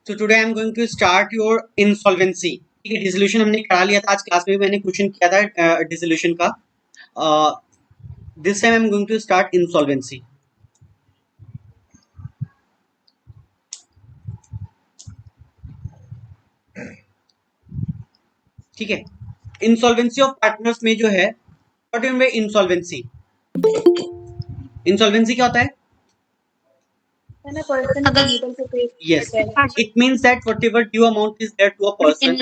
So today I'm going to start your insolvency. ठीक है, dissolution हमने करा लिया था, आज क्लास में भी मैंने क्वेश्चन किया था डिसोल्यूशन का. This time I am going to start insolvency. ठीक है, इंसॉल्वेंसी ऑफ पार्टनर्स में जो है, what do you mean by insolvency? Insolvency क्या होता है? When a person is unable to pay Yes, their debt. it means that whatever due amount is there to a person,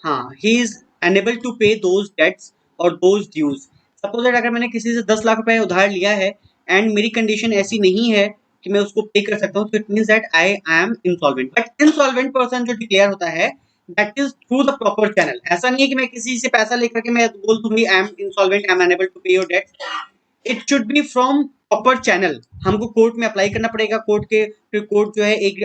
हाँ, he is unable to pay those debts or those dues. Suppose that अगर मैंने किसी से 10 लाख रुपए उधार लिया है and मेरी कंडीशन ऐसी नहीं है कि मैं उसको पे कर सकता हूँ, तो it means that I am insolvent. But insolvent person जो डिक्लेयर होता है that is through the proper channel. ऐसा नहीं है कि मैं किसी से पैसा लेकर के मैं बोल दूंगी I am insolvent, I am unable to pay your debt. It should be from proper channel. हमको कोर्ट में अप्लाई करना पड़ेगा. फिर कोर्ट जो है एक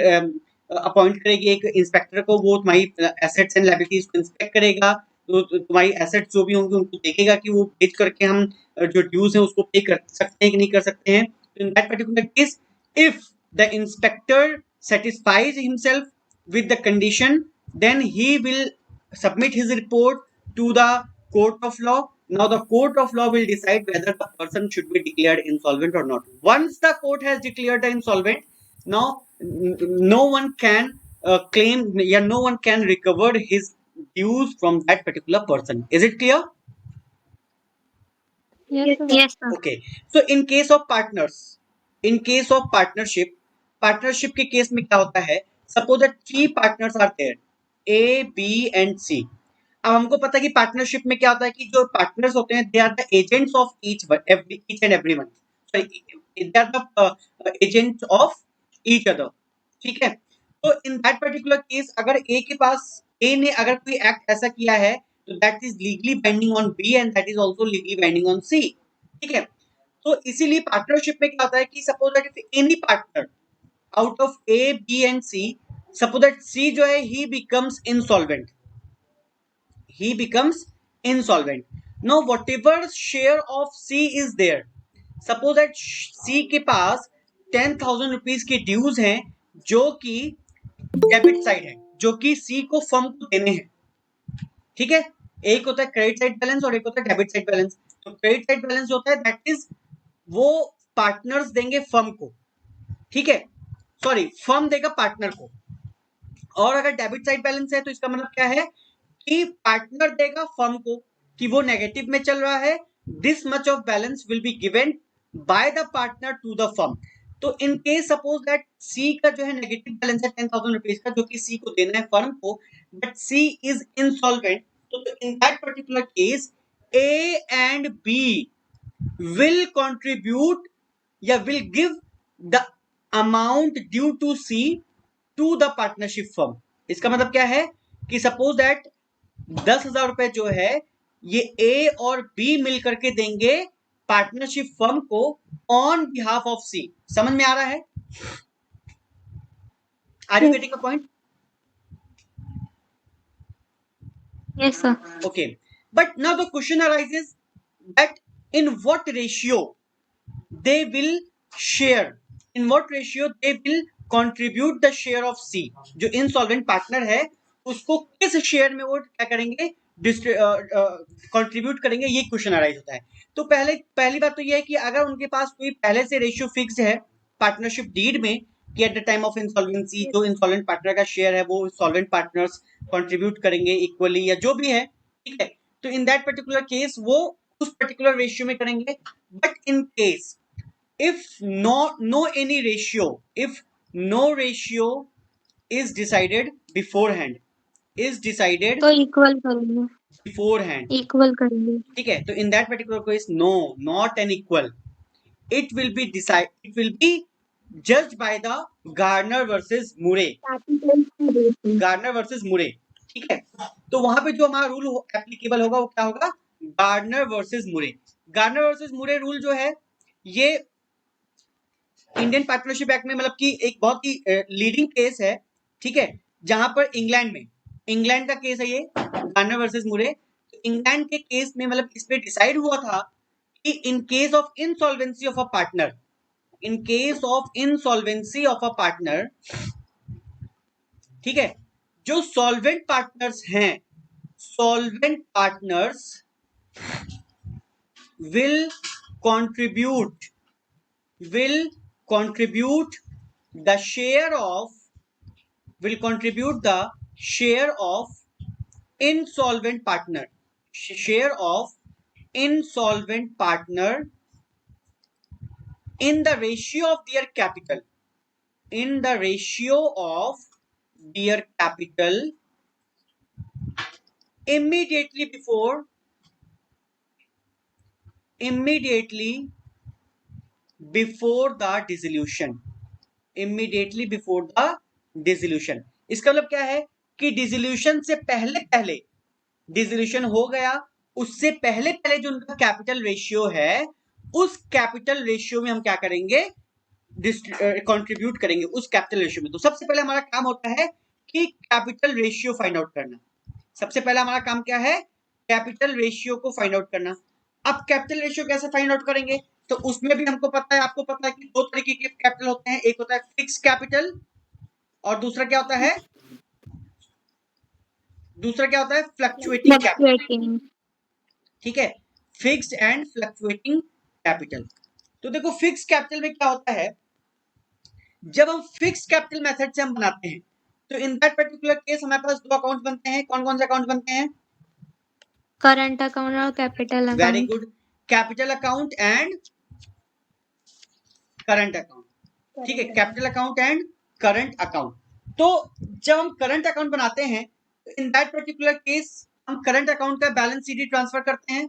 अपॉइंट करेगी एक इंस्पेक्टर को, वो तुम्हारी एसेट्स एंड लायबिलिटीज को इंस्पेक्ट करेगा. तो तुम्हारी एसेट्स जो भी होंगे उनको देखेगा कि वो बेच करके हम जो ड्यूज है उसको पे कर सकते हैं कि नहीं कर सकते हैं. तो in that particular case, if the inspector satisfies himself with the condition, then he will submit his report to the court of law. Now the court of law will decide whether the person should be declared insolvent or not. Once the court has declared the insolvent, now no one can claim, yeah, no one can recover his dues from that particular person. Is it clear? Yes, sir. Yes, sir. Okay, so in case of partners, in case of partnership के case में क्या होता है? Suppose that 3 partners are there, A B and C. अब हमको पता है कि पार्टनरशिप में क्या होता है कि जो पार्टनर्स होते हैं they are the agents of each and everyone. Sorry, they are the agents of each other. ठीक है, तो इन दैट पर्टिकुलर केस अगर ए के पास, ए ने अगर कोई एक्ट ऐसा किया है तो that is legally binding on B and that is also legally binding on C. ठीक है, तो इसीलिए पार्टनरशिप में क्या होता है कि suppose that if any partner out of A B and C, suppose that C जो है he becomes insolvent, he becomes insolvent. Now whatever share of C is there, suppose that C के पास 10,000 rupees के dues हैं जो कि debit side है, जो कि C को फर्म को देने हैं. ठीक है, एक होता है क्रेडिट साइड बैलेंस और एक होता है डेबिट साइड बैलेंस. तो क्रेडिट साइड बैलेंस जो होता है दैट इज वो पार्टनर्स देंगे फर्म को. ठीक है, सॉरी, फर्म देगा पार्टनर को. और अगर डेबिट साइड बैलेंस है तो इसका मतलब क्या है कि पार्टनर देगा फर्म को कि वो नेगेटिव में चल रहा है, this much of balance will be given by the partner to the firm. तो in case suppose that C का जो है नेगेटिव बैलेंस है 10,000 रुपीज का, जो कि सी को देना है फर्म को, बट सी इज इंसॉल्वेंट. तो in that particular case A and B will contribute या will give the amount due to C to the partnership firm. इसका मतलब क्या है कि सपोज दैट 10,000 रुपए जो है ये ए और बी मिल करके देंगे पार्टनरशिप फर्म को ऑन बिहाफ ऑफ सी. समझ में आ रहा है? Are you getting a point? Yes, sir. Okay, but now the question arises that in what ratio they will share, in what ratio they will contribute the share of C. जो insolvent partner है उसको किस share में वो क्या करेंगे, contribute करेंगे, ये क्वेश्चन अराइज होता है. तो पहली बात तो ये है कि अगर उनके पास कोई पहले से रेशियो फिक्स्ड है पार्टनरशिप डीड में कि at the time of insolvency जो इंसॉल्वेंट पार्टनर का शेयर है वो इंसॉल्वेंट पार्टनर्स कंट्रीब्यूट करेंगे इक्वली या जो भी है. ठीक है, तो इन दैट पर्टिकुलर केस वो उस पर्टिकुलर रेशियो में करेंगे. But in case if no any ratio, if no ratio is decided beforehand, is decided तो इक्वल करेंगे, beforehand. इक्वल करेंगे. ठीक है, तो in that particular case no, not an equal, it will be decided, it will be judged by the Garner versus Murray. Garner versus Murray. ठीक है, तो वहां पे जो हमारा रूल एप्लीकेबल होगा वो क्या होगा? गार्नर वर्सेस मुरे. गार्नर वर्सेस मुरे रूल जो है ये इंडियन पार्टनरशिप एक्ट में मतलब कि एक बहुत ही लीडिंग केस है. ठीक है, जहां पर इंग्लैंड का केस है ये गार्नर वर्सेस मुरे. इंग्लैंड के केस में मतलब इस पे डिसाइड हुआ था कि in case of insolvency of a partner, in case of insolvency of a partner, ठीक है, जो सॉल्वेंट पार्टनर्स हैं, solvent partners will contribute will contribute the share of will contribute the share of insolvent partner share of insolvent partner in the ratio of their capital in the ratio of their capital immediately before the dissolution immediately before the dissolution। इसका मतलब क्या है कि dissolution से पहले पहले, dissolution हो गया उससे पहले पहले जो उनका कैपिटल रेशियो है, उस कैपिटल रेशियो में हम क्या करेंगे, कंट्रीब्यूट करेंगे उस कैपिटल रेशियो में। तो सबसे पहले हमारा काम होता है कि कैपिटल रेशियो फाइंड आउट करना। सबसे पहला हमारा काम क्या है, कैपिटल रेशियो को फाइंड आउट करना। अब कैपिटल रेशियो कैसे फाइंड आउट करेंगे, तो उसमें भी हमको पता है, आपको पता है कि दो तरीके के कैपिटल होते हैं, एक होता है फिक्स कैपिटल और दूसरा क्या होता है, फ्लक्चुएटिंग कैपिटल। फ्लक्चुएटिंग। ठीक है, फिक्स्ड एंड फ्लक्चुएटिंग कैपिटल। तो देखो फिक्स कैपिटल में क्या होता है, जब हम फिक्स कैपिटल मेथड से हम बनाते हैं तो इन दैट पर्टिकुलर केस हमारे पास दो अकाउंट बनते हैं। कौन कौन से अकाउंट बनते हैं, करंट अकाउंट और capital very account. Good, capital account and current account. ठीक है, capital account and current account. तो जब हम करंट अकाउंट बनाते हैं तो इन दैट पर्टिकुलर केस हम करंट अकाउंट का बैलेंस सीडी ट्रांसफर करते हैं।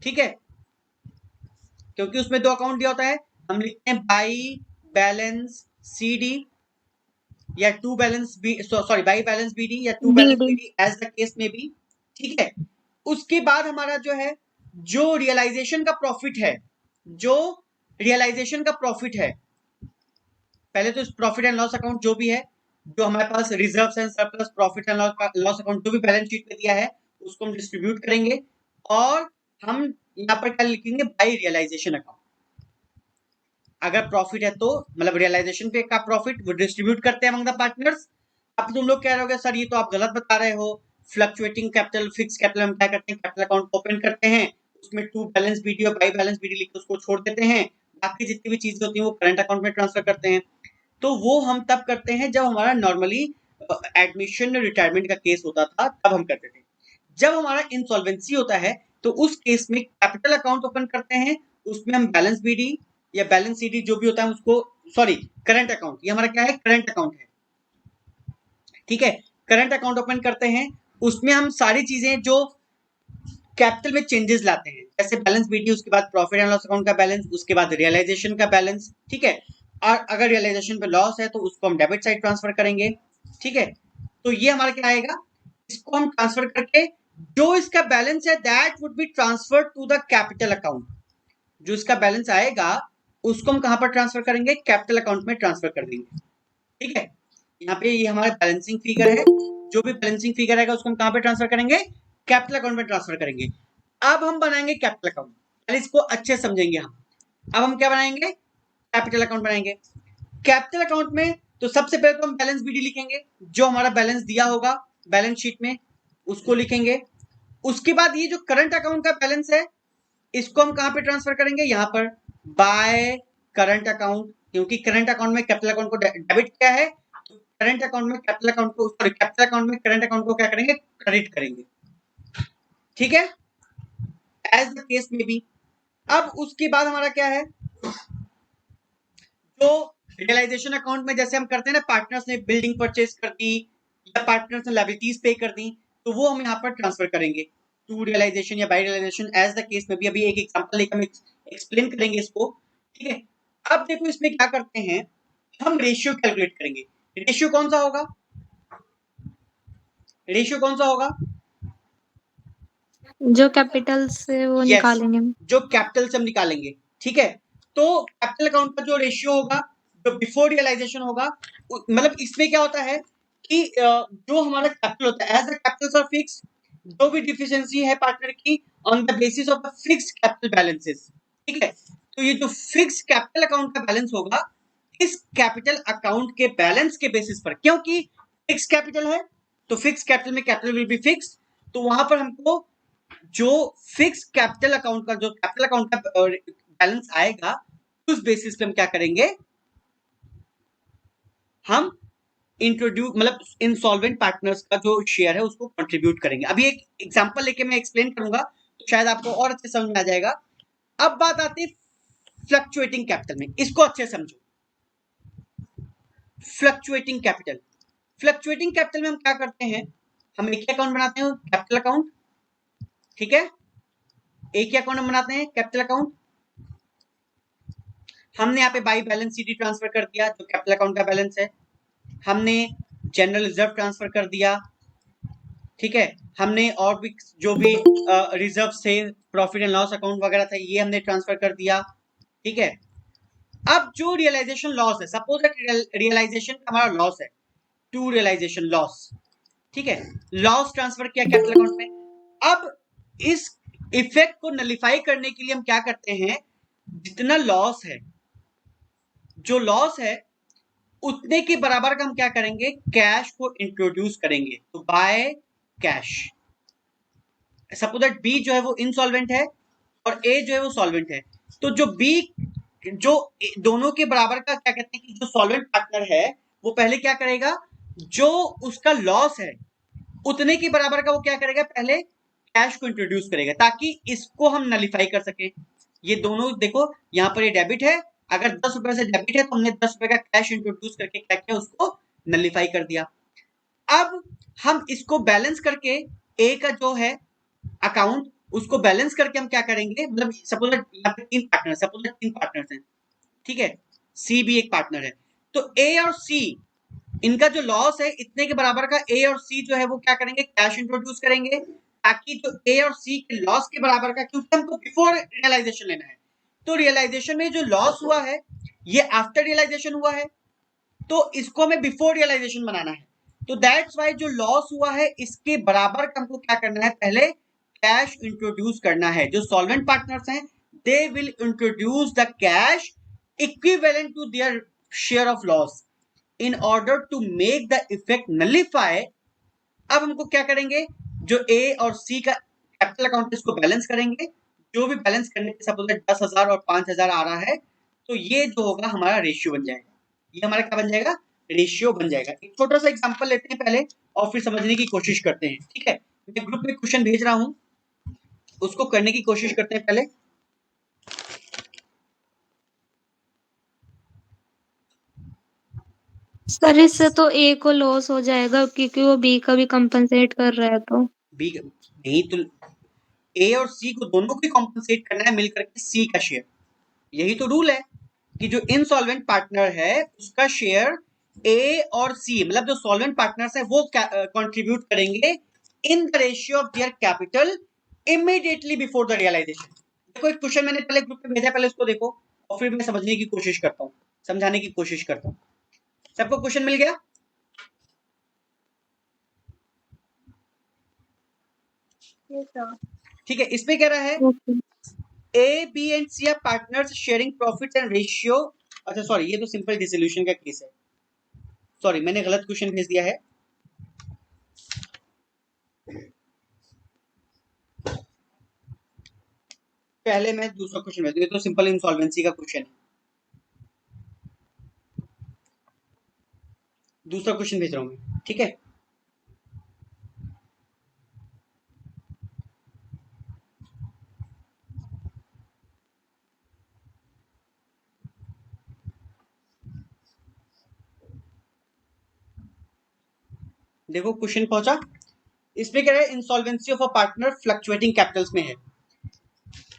ठीक है, क्योंकि उसमें दो अकाउंट दिया होता है, हम लिखते हैं बाई बैलेंस सीडी या to balance B, sorry by balance BD या to balance BD as the case में बी। ठीक है, उसके बाद हमारा जो है, जो रियलाइजेशन का प्रॉफिट है, जो रियलाइजेशन का प्रॉफिट है, पहले तो प्रॉफिट एंड लॉस अकाउंट जो भी है, जो हमारे पास reserves and surplus, profit and loss account जो भी बैलेंस शीट में दिया है उसको हम डिस्ट्रीब्यूट करेंगे और हम यहाँ पर क्या लिखेंगे, बाई रियलाइजेशन अकाउंट। अगर प्रॉफिट है तो मतलब रियलाइजेशन पे का प्रॉफिट वो डिस्ट्रीब्यूट करते हैं अमंग द पार्टनर्स। अब तुम लोग कह रहे होगे सर ये तो आप गलत बता रहे हो, फ्लक्चुएटिंग कैपिटल फिक्स कैपिटल हम क्या करते हैं, कैपिटल अकाउंट ओपन करते हैं, उसमें टू बैलेंस बीडी और बाई बैलेंस बीडी लिख के उसको छोड़ देते हैं, बाकी जितनी भी चीजें होती हैं वो करंट अकाउंट में ट्रांसफर करते हैं। तो वो हम तब करते हैं जब हमारा नॉर्मली एडमिशन रिटायरमेंट का केस होता था, तब हम करते थे। जब हमारा इंसॉल्वेंसी होता है तो उस केस में कैपिटल अकाउंट ओपन करते हैं, उसमें हम बैलेंस बीडी या बैलेंस सीडी जो भी होता है उसको, सॉरी करंट अकाउंट, ये हमारा क्या है, करंट अकाउंट है। ठीक है, करंट अकाउंट ओपन करते हैं, उसमें हम सारी चीजें जो कैपिटल में चेंजेस लाते हैं, जैसे बैलेंस बीडी, उसके बाद प्रॉफिट एंड लॉस अकाउंट का बैलेंस, उसके बाद रियलाइजेशन का बैलेंस। ठीक है, और अगर रियलाइजेशन पे लॉस है तो उसको हम डेबिट साइड ट्रांसफर करेंगे। ठीक है, तो ये हमारा क्या आएगा, इसको हम ट्रांसफर करके जो इसका बैलेंस है that would be transfer to the capital account. जो इसका बैलेंस आएगा उसको हम कहां पर ट्रांसफर करेंगे, कैपिटल अकाउंट में ट्रांसफर कर देंगे। ठीक है, यहाँ पे ये हमारा बैलेंसिंग फिगर है, जो भी बैलेंसिंग फिगर आएगा उसको हम कहां पे ट्रांसफर करेंगे, कैपिटल अकाउंट में ट्रांसफर करेंगे। अब हम बनाएंगे कैपिटल अकाउंट, पहले इसको अच्छे समझेंगे हम। अब हम क्या बनाएंगे, कैपिटल अकाउंट बनाएंगे। कैपिटल अकाउंट में तो सबसे पहले तो हम बैलेंस बीडी लिखेंगे, जो हमारा बैलेंस दिया होगा बैलेंस शीट में उसको लिखेंगे। उसके बाद ये जो करंट अकाउंट का बैलेंस है इसको हम कहां पे ट्रांसफर करेंगे, यहां पर बाय करंट अकाउंट, क्योंकि करंट अकाउंट में कैपिटल अकाउंट को डेबिट किया है, तो करंट अकाउंट में कैपिटल अकाउंट को, सॉरी कैपिटल अकाउंट में करंट अकाउंट को क्या करेंगे, क्रेडिट करेंगे। ठीक है, एज द केस में बी। अब उसके बाद हमारा क्या है, जो रियलाइजेशन अकाउंट में जैसे हम करते हैं ना, पार्टनर्स ने बिल्डिंग परचेज कर दी या पार्टनर्स ने लायबिलिटीज पे कर दी, तो वो हम यहाँ पर ट्रांसफर करेंगे टू रियलाइजेशन या by realisation as the case में भी। अभी एक एग्जांपल लेकर हम एक्सप्लेन करेंगे इसको। ठीक है, अब देखो इसमें क्या करते हैं, हम रेशियो कैलकुलेट करेंगे। रेशियो कौन सा होगा, रेशियो कौन सा होगा, जो कैपिटल से वो Yes, निकालेंगे। जो कैपिटल से हम निकालेंगे। ठीक है, तो कैपिटल अकाउंट का जो रेशियो होगा, जो बिफोर रियलाइजेशन होगा, मतलब इसमें क्या होता है कि जो हमारा कैपिटल होता है, as the capitals are fix, जो भी डिफिशिएंसी है पार्टनर की on the basis of the fixed capital balances. ठीक है, तो ये जो फिक्स कैपिटल अकाउंट का बैलेंस होगा इस कैपिटल अकाउंट के बैलेंस के बेसिस पर, क्योंकि फिक्स कैपिटल है तो फिक्स कैपिटल में कैपिटल विल बी फिक्स, तो वहां पर हमको जो फिक्स कैपिटल अकाउंट का जो कैपिटल अकाउंट का बैलेंस आएगा उस बेसिस पे हम क्या करेंगे, हम इंट्रोड्यूस मतलब इंसॉल्वेंट पार्टनर्स का जो शेयर है उसको कंट्रीब्यूट करेंगे। अभी एक एग्जांपल लेके मैं एक्सप्लेन करूंगा तो शायद आपको और अच्छे समझ में आ जाएगा। अब बात आती है फ्लक्चुएटिंग कैपिटल में, इसको अच्छे समझो। फ्लक्चुएटिंग कैपिटल, फ्लक्चुएटिंग कैपिटल में हम क्या करते हैं, हम एक ही अकाउंट बनाते हैं कैपिटल अकाउंट, ठीक है, एक ही अकाउंट बनाते हैं कैपिटल अकाउंट। हमने यहाँ पे बाई बैलेंस सीडी ट्रांसफर कर दिया जो कैपिटल अकाउंट का बैलेंस है, हमने जनरल रिजर्व ट्रांसफर कर दिया, ठीक है, हमने और भी जो भी रिजर्व थे प्रॉफिट एंड लॉस अकाउंट वगैरह था ये हमने ट्रांसफर कर दिया, ठीक है। अब जो रियलाइजेशन लॉस है, सपोज दैट रियलाइजेशन हमारा लॉस है, टू रियलाइजेशन लॉस, ठीक है, लॉस ट्रांसफर किया कैपिटल अकाउंट में। अब इस इफेक्ट को नलिफाई करने के लिए हम क्या करते हैं, जितना लॉस है, जो लॉस है उतने के बराबर का हम क्या करेंगे, कैश को इंट्रोड्यूस करेंगे, तो by cash. Suppose that B जो है वो इनसॉल्वेंट है और ए जो है वो सॉल्वेंट है, तो जो बी जो दोनों के बराबर का क्या कहते हैं कि जो सॉल्वेंट पार्टनर है वो पहले क्या करेगा, जो उसका लॉस है उतने के बराबर का वो क्या करेगा, पहले कैश को इंट्रोड्यूस करेगा ताकि इसको हम नलिफाई कर सके। ये दोनों देखो यहाँ पर ये डेबिट है, अगर 10 रुपए से डेबिट है तो हमने 10 रुपए का कैश इंट्रोड्यूस करके क्या किया, उसको नलिफाई कर दिया। अब हम इसको बैलेंस करके ए का जो है अकाउंट उसको बैलेंस करके हम क्या करेंगे, मतलब सपोज यहाँ पे तीन पार्टनर्स हैं, ठीक है, सी भी एक पार्टनर है, तो ए और सी इनका जो लॉस है इतने के बराबर का ए और सी जो है वो क्या करेंगे, कैश इंट्रोड्यूस करेंगे ताकि जो ए और सी के लॉस के बराबर का, क्योंकि हमको बिफोर रियलाइजेशन लेना है, तो रियलाइजेशन में जो लॉस हुआ है ये आफ्टर रियलाइजेशन हुआ है, तो इसको हमें बिफोर रियलाइजेशन बनाना है, तो दैट्स वाई जो लॉस हुआ है इसके बराबर का हमको क्या करना है, पहले कैश इंट्रोड्यूस करना है। जो सॉल्वेंट पार्टनर्स हैं they will introduce the cash equivalent to their share of loss in order to make the effect nullify. अब हमको क्या करेंगे, जो ए और सी का कैपिटल अकाउंट इसको बैलेंस करेंगे, जो भी बैलेंस करने के सपोज 10,000 और 5,000 आ रहा है तो ये जो होगा हमारा रेशियो बन जाएगा, ये हमारा क्या बन जाएगा, रेशियो बन जाएगा। एक छोटा सा एग्जांपल लेते हैं पहले और फिर समझने की कोशिश करते हैं, ठीक है। मैं ग्रुप में क्वेश्चन भेज रहा हूं उसको करने की कोशिश करते हैं पहले। सर इससे तो ए को लॉस हो जाएगा क्योंकि वो बी का भी कंपनसेट कर रहा है तो। बी नहीं तो ए और सी को दोनों को कॉम्पनसेट करना है मिलकर के सी का शेयर, यही तो रूल है कि जो इनसॉल्वेंट पार्टनर है उसका शेयर ए और सी मतलब जो सॉल्वेंट पार्टनर्स है वो कंट्रीब्यूट करेंगे in the ratio of their capital immediately before the realisation. देखो एक क्वेश्चन मैंने पहले ग्रुप में भेजा, पहले उसको देखो और फिर मैं समझने की कोशिश करता हूँ, समझाने की कोशिश करता हूँ। सबको क्वेश्चन मिल गया? Yes, sir. ठीक है, इसमें कह रहा है okay A B and C are partners sharing profits and ratio. अच्छा सॉरी, ये तो सिंपल डिसोल्यूशन का केस है, सॉरी मैंने गलत क्वेश्चन भेज दिया है। पहले मैं दूसरा क्वेश्चन भेज दूं, ये तो सिंपल इंसॉल्वेंसी का क्वेश्चन है, दूसरा क्वेश्चन भेज रहा हूं मैं, ठीक है। देखो क्वेश्चन पहुंचा, इसमें कह रहा है insolvency of a partner fluctuating capitals में है।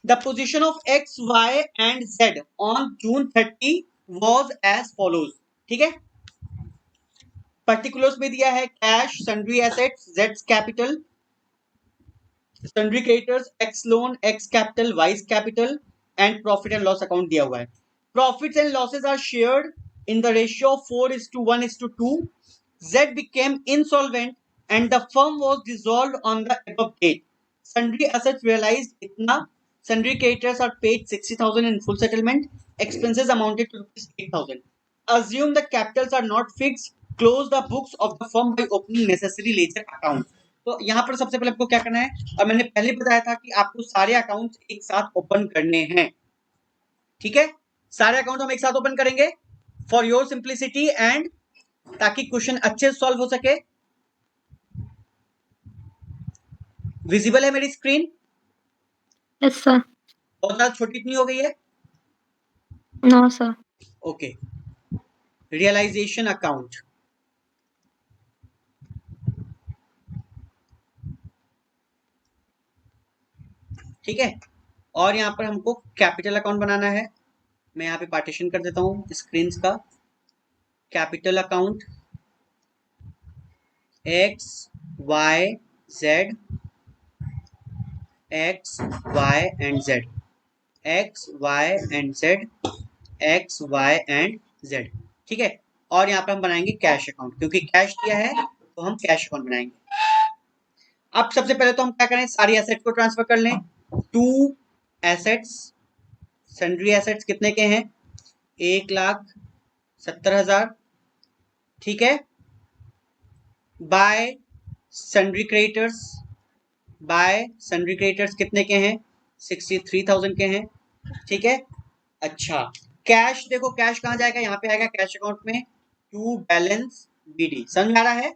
The position of X Y and Z on June 30 was as follows, ठीक है। पर्टिकुलर्स में दिया है कैश, सन्ड्री एसेट्स, जेड्स capital, sundry creditors, X loan, X capital, Y's capital and profit and loss account दिया हुआ है। Profits and losses are shared in the ratio of 4:1:2. Z became insolvent and the firm was dissolved on the above date. Sundry assets realized itna. Sundry creditors are paid 60,000 in full settlement. Expenses amounted to rupees 8,000. assume the capitals are not fixed, close the books of the firm by opening necessary ledger account. तो यहाँ पर सबसे पहले आपको क्या करना है, और मैंने पहले बताया था कि आपको सारे अकाउंट्स एक साथ ओपन करने हैं, ठीक है। सारे अकाउंट हम एक साथ ओपन करेंगे फॉर योर सिंप्लिसिटी एंड ताकि क्वेश्चन अच्छे से सॉल्व हो सके। विजिबल है मेरी स्क्रीन? Yes sir. बहुत ज्यादा छोटी इतनी हो गई है? No sir. Okay, realisation account, ठीक है। और यहाँ पर हमको कैपिटल अकाउंट बनाना है। मैं यहाँ पे पार्टीशन कर देता हूँ स्क्रीन का। Capital account X Y Z, X Y and Z, X Y and Z, X Y and Z, ठीक है। और यहाँ पर हम बनाएंगे कैश अकाउंट, क्योंकि कैश दिया है तो हम कैश अकाउंट बनाएंगे। अब सबसे पहले तो हम क्या करें, सारी एसेट को ट्रांसफर कर लें। टू एसेट्स, सन्ड्री एसेट्स कितने के हैं, 1,70,000, ठीक है। Bye sundry creditors, bye sundry creditors कितने के हैं, 63,000 के हैं, ठीक है। अच्छा, कैश देखो, कैश कहाँ जाएगा, यहाँ पे आएगा कैश अकाउंट में, टू बैलेंस बीडी। समझ में आ रहा है?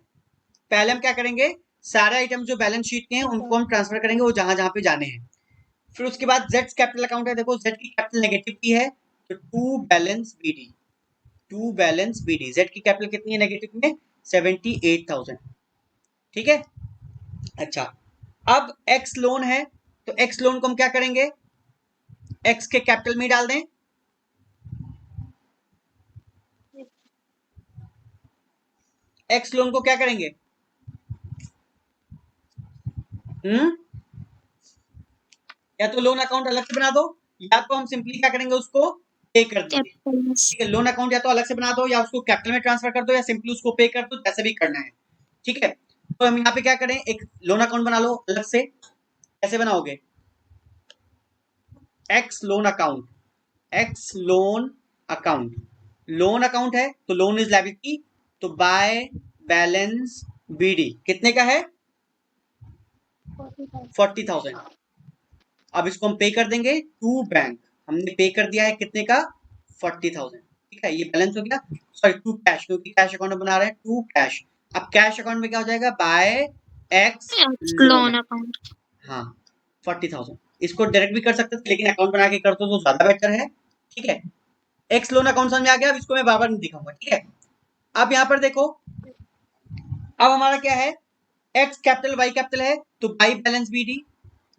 पहले हम क्या करेंगे, सारे आइटम जो बैलेंस शीट के हैं उनको हम ट्रांसफर करेंगे वो जहां जहां पे जाने हैं। फिर उसके बाद जेड कैपिटल अकाउंट है, देखो जेड की कैपिटल नेगेटिव की है तो to balance BD, to balance BD. Z की कैपिटल कितनी है नेगेटिव में, 78,000, ठीक है। अच्छा, अब एक्स लोन है तो एक्स लोन को हम क्या करेंगे, एक्स के कैपिटल में डाल दें। एक्स लोन को क्या करेंगे, या तो लोन अकाउंट अलग से बना दो, या तो हम सिंपली क्या करेंगे, उसको पे कर देंगे, ठीक है। लोन अकाउंट या तो अलग से बना दो, या उसको कैपिटल में ट्रांसफर कर दो, या सिंपली उसको पे कर दो, जैसे भी करना है, ठीक है। तो हम यहाँ पे क्या करें, एक लोन अकाउंट बना लो अलग से। कैसे बनाओगे, x loan account, x loan account, loan account है तो लोन इज लायबिलिटी, तो बाय बैलेंस बीडी कितने का है, 40,000। अब इसको हम पे कर देंगे टू बैंक, हमने पे कर दिया है कितने का, 40,000, ठीक है। ये बैलेंस हो गया, सॉरी टू कैश, क्योंकि कैश अकाउंट में बना रहे हैं, टू कैश। अब कैश अकाउंट में क्या हो जाएगा, बाय एक्स लोन अकाउंट। हाँ, 40,000। इसको डायरेक्ट भी कर सकते थे लेकिन अकाउंट बना के करते तो ज्यादा बेटर है, ठीक है। एक्स लोन अकाउंट समझ में आ गया, अब इसको मैं बार बार नहीं दिखाऊंगा, ठीक है। अब यहाँ पर देखो, अब हमारा क्या है, एक्स कैपिटल वाई कैपिटल है तो by balance BD,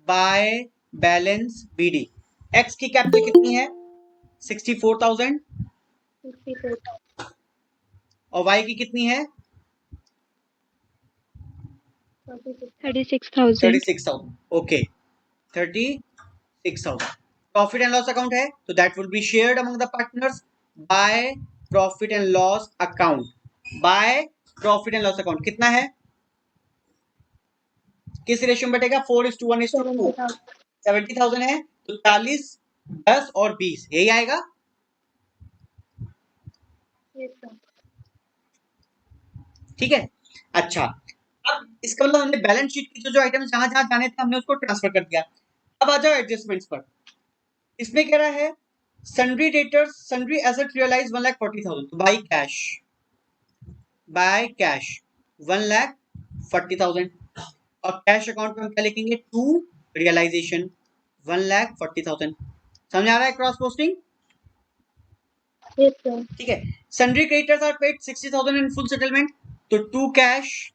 by balance BD. X की कैपिटल कितनी है, 64,000, और वाई की कितनी है, 36,000। 36,000, okay, 36,000। Profit and loss account है तो that will be shared among the partners by profit and loss account, by profit and loss account कितना है, किस रेशियो में बटेगा, 4:1:2, 70,000 है तो 40, 10 और 20 यही आएगा, ठीक है। अच्छा, अब इसका मतलब हमने बैलेंस शीट की जो आइटम्स जहां जहां जाने थे हमने उसको ट्रांसफर कर दिया। अब आ जाओ एडजस्टमेंट्स पर। इसमें कह रहा है sundry debtors, sundry asset realise 1,40,000, तो बाय कैश, बाय कैश 1,40,000, और कैश अकाउंट में हम क्या लिखेंगे, टू रियलाइजेशन 1,40,000। समझ आ रहा है क्रॉस पोस्टिंग, ठीक है। Sundry creditors are paid 60,000 in full settlement, तो टू कैश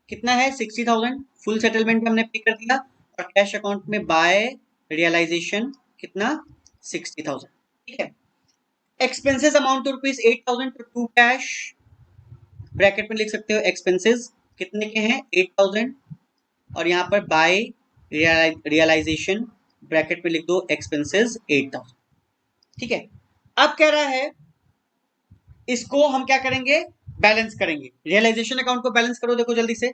कितना है, 60,000 फुल सेटलमेंट में हमने पे कर दिया, और कैश अकाउंट में बाय रियलाइजेशन कितना, 60,000, ठीक है। एक्सपेंसेस अमाउंट टू ₹8,000, तो टू कैश ब्रैकेट में लिख सकते हो, एक्सपेंसेस कितने के हैं, 8,000, और यहाँ पर बाय रियलाइजेशन ब्रैकेट में लिख दो एक्सपेंसेस 8,000, ठीक है। अब कह रहा है इसको हम क्या करेंगे, बैलेंस करेंगे। रियलाइजेशन अकाउंट को बैलेंस करो, देखो जल्दी से,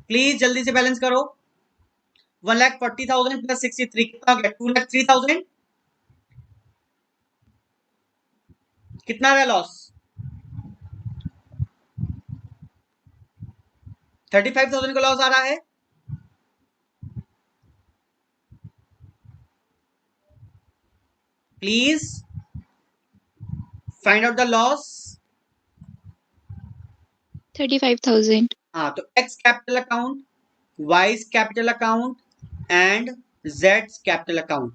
प्लीज जल्दी से बैलेंस करो। 1,40,000 प्लस 63 कितना हो गया, 2,03,000, कितना आ रहा है लॉस? 35,000 का लॉस आ रहा है। Please find out the loss. 35,000. हाँ, तो x capital account, wise capital account and Z capital account,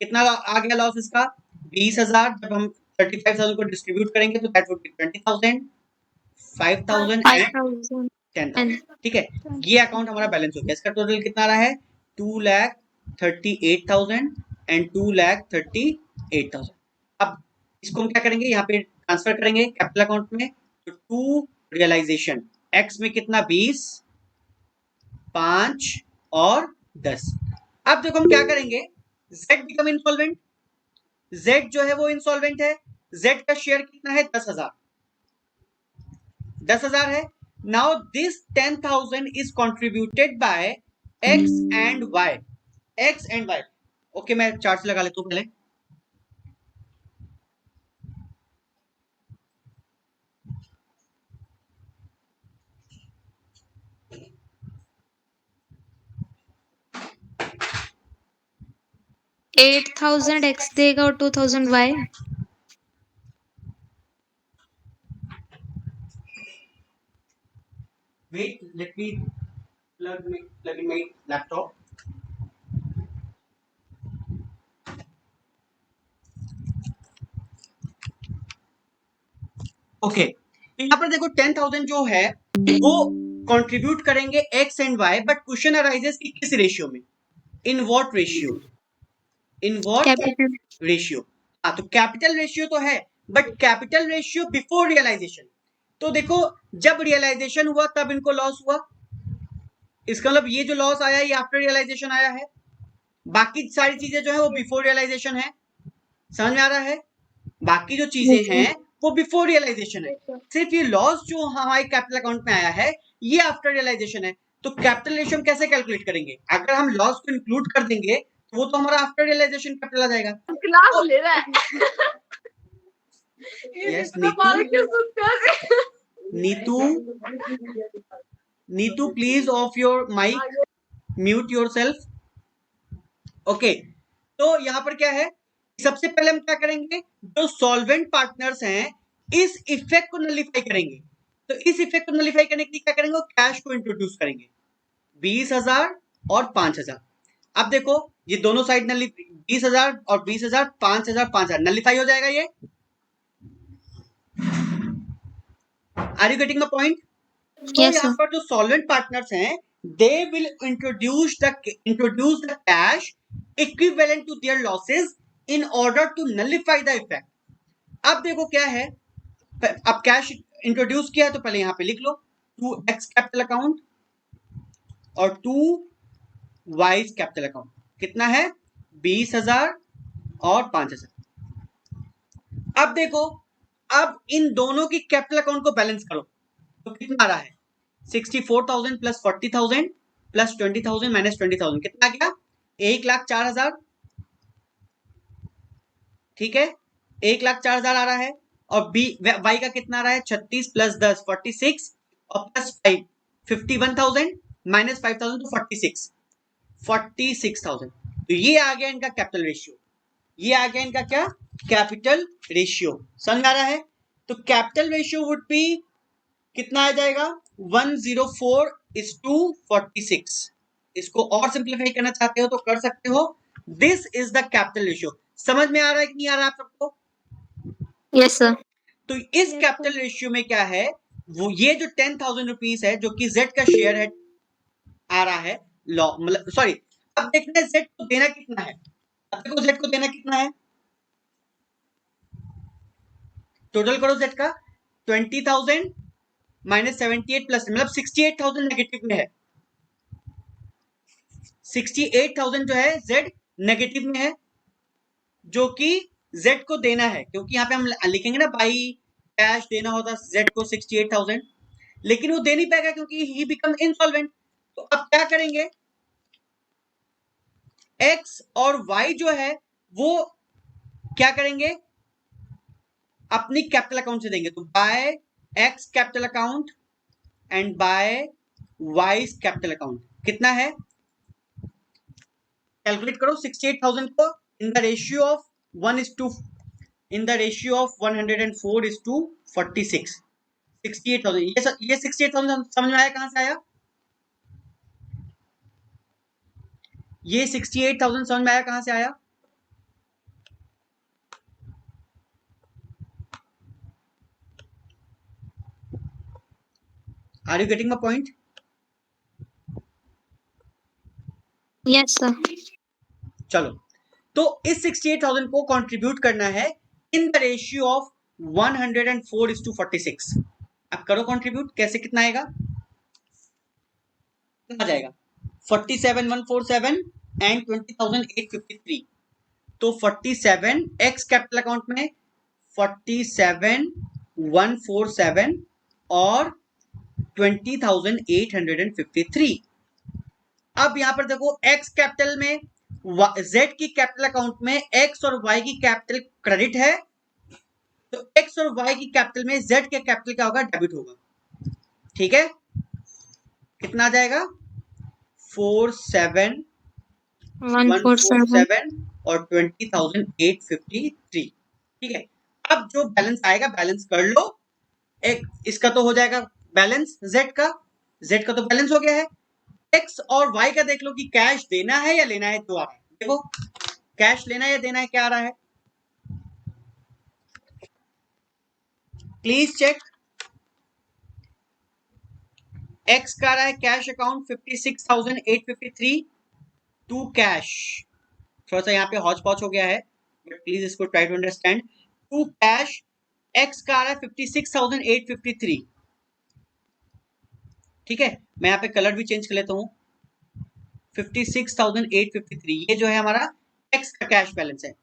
कितना आ गया लॉस इसका? 20,000। जब हम 35,000 को डिस्ट्रीब्यूट करेंगे तो that would B 20,000, 5,000 and 5,000 10,000। and ठीक है, ये अकाउंट हमारा बैलेंस हो गया। इसका टोटल कितना रहा है? 2,38,000 एंड 2,38,000। अब इसको हम क्या करेंगे, यहाँ पे ट्रांसफर करेंगे कैपिटल अकाउंट में। तो टू रियलाइजेशन, एक्स में कितना? 20, 5 और 10। अब देखो हम क्या करेंगे, जेड बिकम इंसॉल्वेंट। जेड जो है वो इंसॉल्वेंट है। जेड का शेयर कितना है? 10,000। 10,000 है। Now this 10,000 is contributed by X and Y. X and Y, okay मैं चार्ट लगा लेता हूं पहले। $8,000 X देगा और $2,000 Y. Wait, let me plug in my laptop. Okay, तो यहाँ पर देखो 10,000 जो है वो कंट्रीब्यूट करेंगे X and Y, but question arises कि किस रेशियो में? In what ratio? In what Capital. Ratio? हाँ, तो कैपिटल रेशियो तो है, but capital ratio before realisation. तो देखो जब रियलाइजेशन हुआ तब इनको लॉस हुआ। इसका मतलब ये जो लॉस आया ये आफ्टर रियलाइजेशन आया है। बाकी सारी चीजें जो है वो बिफोर रियलाइजेशन है। समझ में आ रहा है? बाकी जो चीजें हैं वो बिफोर रियलाइजेशन है। सिर्फ ये लॉस जो हमारे कैपिटल अकाउंट में आया है ये आफ्टर रियलाइजेशन है। तो कैपिटल रेशियो हम कैसे कैलकुलेट करेंगे? अगर हम लॉस को इंक्लूड कर देंगे तो वो तो हमारा आफ्टर रियलाइजेशन कैपिटल आ जाएगा। क्लास ले रहा है। Yes Neetu, Neetu please off your mic, mute yourself. Okay, तो यहां पर क्या है, सबसे पहले हम क्या करेंगे, जो सॉल्वेंट पार्टनर्स हैं इस इफेक्ट को नलिफाई करेंगे। तो इस इफेक्ट को नलिफाई करने के लिए क्या करेंगे, कैश को इंट्रोड्यूस करेंगे। 20,000 और 5,000। अब देखो ये दोनों साइड 20,000 और 20,000, 5,000 5,000 नलिफाई हो जाएगा ये। Are you getting the point? तो Yes, यहाँ sir. पर जो सॉल्वेंट पार्टनर्स हैं they will introduce the cash equivalent to their losses in order to nullify the effect. अब देखो क्या है, अब कैश इंट्रोड्यूस किया है तो पहले यहां पे लिख लो 2x कैपिटल अकाउंट और 2y कैपिटल अकाउंट। कितना है? 20,000 और 5,000। अब देखो, अब इन दोनों की कैपिटल अकाउंट को बैलेंस करो तो कितना आ रहा है? 64,000 प्लस 40,000 प्लस 20,000 माइनस 20,000, कितना आ गया? 1,04,000। ठीक है, 1,04,000 आ रहा है। और बी वाई का कितना आ रहा है? 36 प्लस 10 46 और प्लस 5 51,000 माइनस 5,000 तो 46,000। तो ये आ गया इनका कैपिटल रेशियो। ये आ गया इनका क्या? Capital ratio. समझ आ रहा है? तो कैपिटल रेशियो वुड बी कितना आ जाएगा? 104:46। इसको और सिंप्लीफाई करना चाहते हो तो कर सकते हो। This is the capital ratio. समझ में आ रहा है कि नहीं आ रहा है आप सबको? Yes, sir. तो इस कैपिटल रेशियो में क्या है, वो ये जो 10,000 रुपीज है जो कि जेड का शेयर है आ रहा है, लॉ मतलब सॉरी, अब देखना है जेड को देना कितना है। अब देखो जेड को देना कितना है, टोटल करो जेड का 20,000 माइनस 78 प्लस मतलब 68,000 नेगेटिव में है। 68,000 जो है जेड नेगेटिव में है, जो कि जेड को देना है, क्योंकि यहाँ पे हम लिखेंगे ना बाई कैश देना होता जेड को 68,000, लेकिन वो दे नहीं पाएगा क्योंकि ही बिकम इंसॉल्वेंट। तो अब क्या करेंगे, एक्स और वाई जो है वो क्या करेंगे, अपनी कैपिटल अकाउंट से देंगे, तो by X capital account and by Y's capital account कितना है, कैलकुलेट करो 68,000 को इन द रेशियो ऑफ 1:46 68,000। ये 68,000 समझ में आया कहां से आया, ये 68,000 समझ में आया कहां से आया, are you getting my point? Yes sir. चलो, तो इस 68,000 को कंट्रीब्यूट करना है इन द रेशियो ऑफ 104:46। अब करो कंट्रीब्यूट, कैसे कितना आएगा, कितना जाएगा 47,147 एंड 20,853। तो 47 एक्स कैपिटल अकाउंट में 47,147 और 20,853। अब यहां पर देखो एक्स कैपिटल में जेड की कैपिटल अकाउंट में एक्स और वाई की कैपिटल क्रेडिट है, तो एक्स और वाई की कैपिटल में जेड के कैपिटल क्या होगा, डेबिट होगा। ठीक है, कितना आ जाएगा 47,147 और 20,853। ठीक है, अब जो बैलेंस आएगा बैलेंस कर लो, एक इसका तो हो जाएगा बैलेंस, जेड का तो बैलेंस हो गया है। एक्स और वाई का देख लो कि कैश देना है या लेना है, तो आ रहा है, देखो कैश लेना है या देना है, क्या आ रहा है, प्लीज चेक। एक्स का आ रहा है कैश अकाउंट 56,853 टू कैश, थोड़ा सा यहाँ पे हौच पौच हो गया है, बट प्लीज इसको try to understand. To cash X का आ रहा है 56,853। ठीक है, मैं यहाँ पे कलर भी चेंज कर लेता हूँ, 56,853 ये जो है हमारा एक्स का कैश बैलेंस है,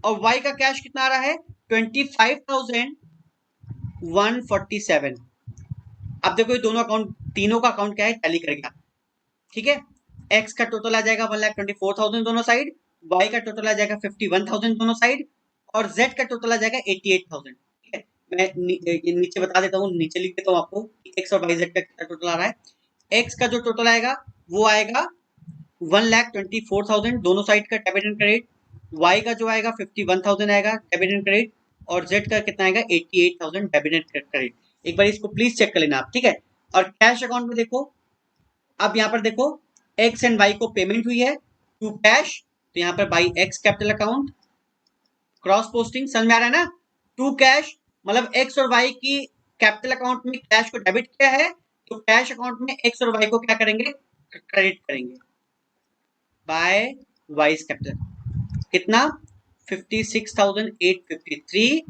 और वाई का कैश कितना आ रहा है 25,147। अब देखो ये दोनों अकाउंट, तीनों का अकाउंट क्या है, टैली करेगा। ठीक है, एक्स का टोटल आ जाएगा 1,24,000 दोनों साइड, वाई का टोटल आ जाएगा 51,000 दोनों साइड, और जेड का टोटल आ जाएगा 88,000। ठीक है, मैं नीचे बता देता हूँ, नीचे लिख देता हूँ आपको एक्स और वाई जेड का कितना टोटल आ रहा है। एक्स का जो टोटल आएगा वो आएगा 1,24,000 दोनों साइड का डेबिट एंड क्रेडिट, वाई का जो आएगा 51,000 आएगा डेबिट एंड क्रेडिट, और जेड का कितना आएगा 88,000 डेबिट एंड क्रेडिट। एक बार इसको प्लीज चेक कर लेना आप। ठीक है, और कैश अकाउंट में देखो, अब यहाँ पर देखो एक्स एंड वाई को पेमेंट हुई है टू कैश, तो यहाँ पर by x capital account cross posting, समझ में आ रहा है ना, टू कैश मतलब एक्स और वाई की कैपिटल अकाउंट में कैश को डेबिट किया है, तो कैश अकाउंट में एक्स और वाई को क्या करेंगे, क्रेडिट करेंगे बाय वाइज कैपिटल, कितना 56,853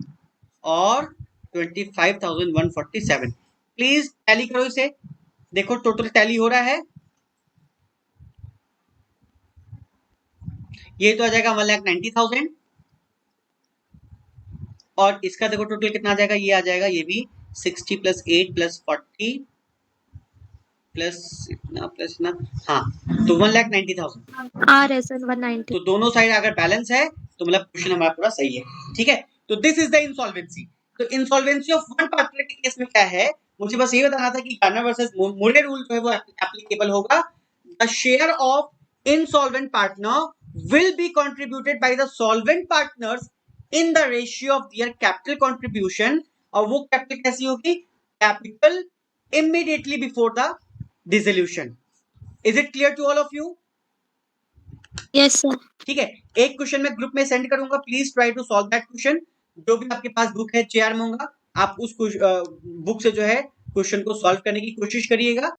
और 25,147। प्लीज टैली करो इसे, देखो टोटल टैली हो रहा है, ये तो आ जाएगा 1,90,000, और इसका देखो टोटल कितना आ जाएगा, ये आ जाएगा ये भी 60 + 8 + 40 प्लस इतना प्लस ना, हाँ, तो 1,90,000 आ रहे सर 190। तो दोनों साइड अगर बैलेंस है तो मतलब क्वेश्चन हमारा पूरा सही है। ठीक है, तो दिस इज द इंसॉल्वेंसी। तो इंसॉल्वेंसी ऑफ वन पार्टनर के केस में क्या है, मुझे बस ये बताना था कि गार्नर वर्सेस मोरे रूल जो है वो एप्लीकेबल होगा। The share of insolvent partner will be contributed by the solvent partners in the ratio of their capital contribution, और वो कैपिटल कैसी होगी, capital immediately before the dissolution. Is it clear to all of you? Yes sir. ठीक है, एक question मैं group में send करूंगा, please try to solve that question. जो भी आपके पास बुक है चेयर में होगा, आप उस बुक से जो है क्वेश्चन को सॉल्व करने की कोशिश करिएगा।